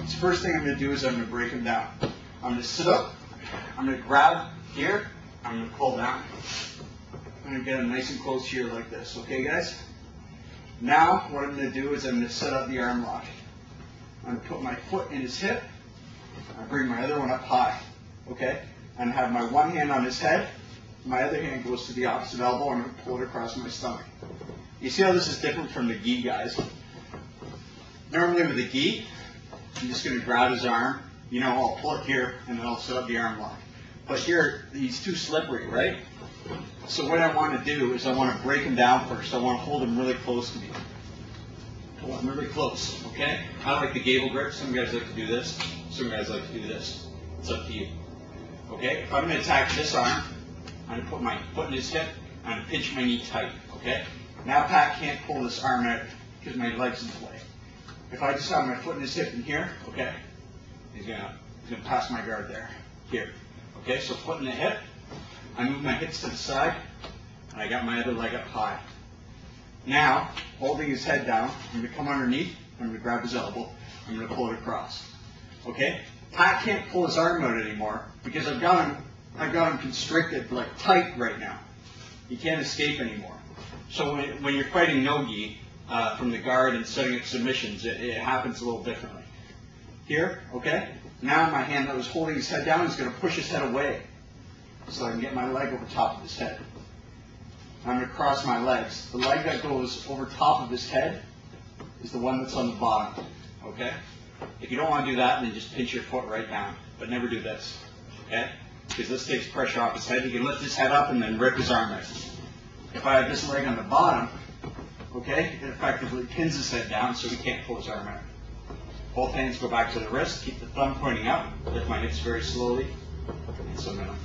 So first thing I'm going to do is I'm going to break him down. I'm going to sit up, I'm going to grab here, I'm going to pull down. I'm going to get him nice and close here like this, okay guys? Now what I'm going to do is I'm going to set up the arm lock. I'm going to put my foot in his hip, I bring my other one up high, okay? And have my one hand on his head, my other hand goes to the opposite elbow, and I'm going to pull it across my stomach. You see how this is different from the gi, guys? Normally with the gi, I'm just going to grab his arm, you know, I'll pull it here, and then I'll set up the arm lock. But here, he's too slippery, right? So what I want to do is I want to break him down first. I want to hold him really close to me. Hold him really close, okay? I like the gable grip. Some guys like to do this. Some guys like to do this. It's up to you. Okay? If I'm going to attack this arm, I'm going to put my foot in his hip. I'm going to pinch my knee tight, okay? Now Pat can't pull this arm out because my leg's in the way. If I just have my foot in his hip in here, okay, he's gonna pass my guard there. Here. Okay, so foot in the hip, I move my hips to the side, and I got my other leg up high. Now, holding his head down, I'm gonna come underneath, I'm gonna grab his elbow, I'm gonna pull it across. Okay? Pat can't pull his arm out anymore because I've got him constricted, like tight right now. He can't escape anymore. So when you're fighting no-gi from the guard and setting up submissions, it happens a little differently. Here, okay? Now my hand that was holding his head down is going to push his head away so I can get my leg over top of his head. I'm going to cross my legs. The leg that goes over top of his head is the one that's on the bottom, okay? If you don't want to do that, then just pinch your foot right down, but never do this, okay? Because this takes pressure off his head. He can lift his head up and then rip his arm out. If I have this leg on the bottom, okay, it effectively pins his head down so he can't pull his arm out. Both hands go back to the wrist, keep the thumb pointing up, lift my hips very slowly, and submit them.